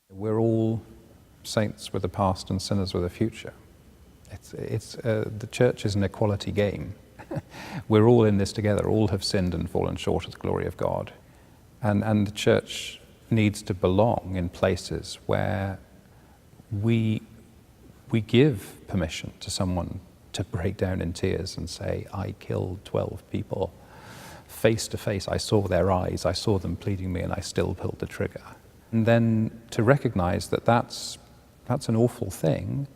We're all saints with a past and sinners with a future. The church is an equality game. We're all in this together. All have sinned and fallen short of the glory of God. And the church needs to belong in places where we give permission to someone to break down in tears and say, I killed 12 people. Face to face, I saw their eyes, I saw them pleading me, and I still pulled the trigger. And then to recognize that that's an awful thing,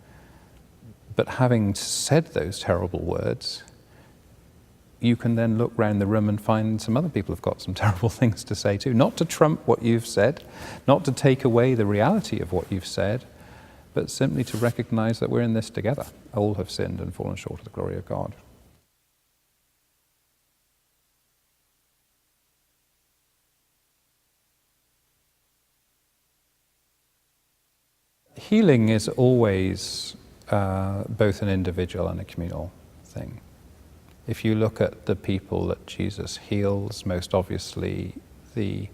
but having said those terrible words, you can then look around the room and find some other people have got some terrible things to say too. Not to trump what you've said, not to take away the reality of what you've said, but simply to recognize that we're in this together. All have sinned and fallen short of the glory of God. Healing is always both an individual and a communal thing. If you look at the people that Jesus heals, most obviously the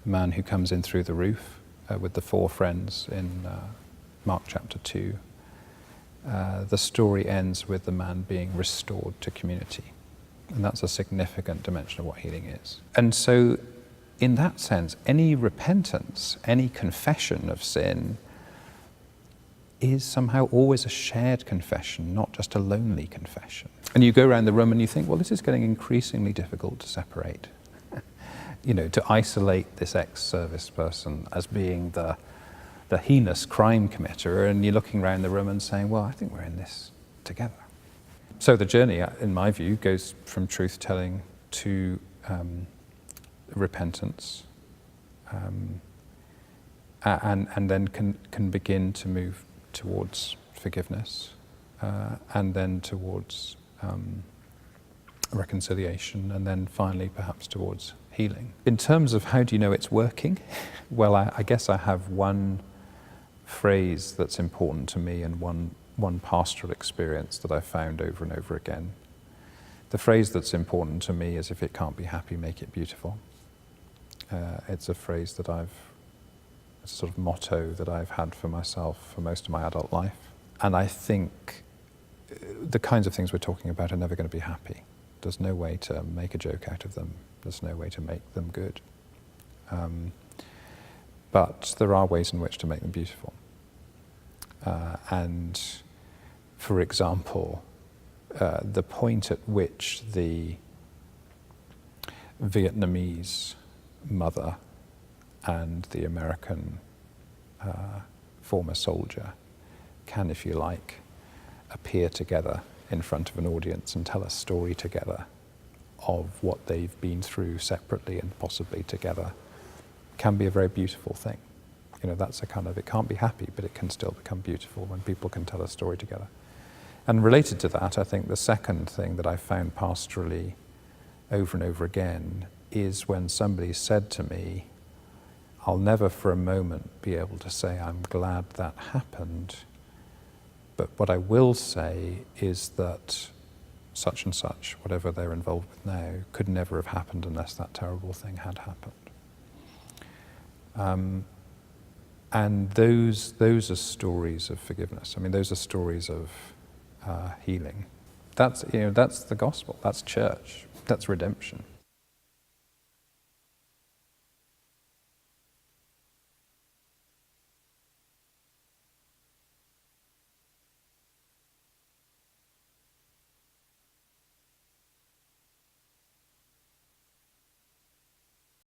man who comes in through the roof with the 4 friends in Mark chapter 2, the story ends with the man being restored to community. And that's a significant dimension of what healing is. And so in that sense, any repentance, any confession of sin is somehow always a shared confession, not just a lonely confession. And you go around the room and you think, well, this is getting increasingly difficult to separate. To isolate this ex-service person as being the heinous crime committer, and you're looking around the room and saying, well, I think we're in this together. So the journey, in my view, goes from truth-telling to repentance, and then can begin to move towards forgiveness, and then towards reconciliation, and then finally perhaps towards healing. In terms of how do you know it's working, well, I guess I have one phrase that's important to me and one pastoral experience that I've found over and over again. The phrase that's important to me is, if it can't be happy, make it beautiful. It's a phrase that it's a sort of motto that I've had for myself for most of my adult life. And I think the kinds of things we're talking about are never going to be happy. There's no way to make a joke out of them. There's no way to make them good. But there are ways in which to make them beautiful. And for example, the point at which the Vietnamese mother and the American former soldier can, if you like, appear together in front of an audience and tell a story together of what they've been through separately and possibly together, can be a very beautiful thing. That's a kind of, it can't be happy, but it can still become beautiful when people can tell a story together. And related to that, I think the second thing that I've found pastorally over and over again is when somebody said to me, I'll never for a moment be able to say I'm glad that happened, but what I will say is that such and such, whatever they're involved with now, could never have happened unless that terrible thing had happened. And those are stories of forgiveness. I mean, those are stories of healing. That's the gospel. That's church. That's redemption.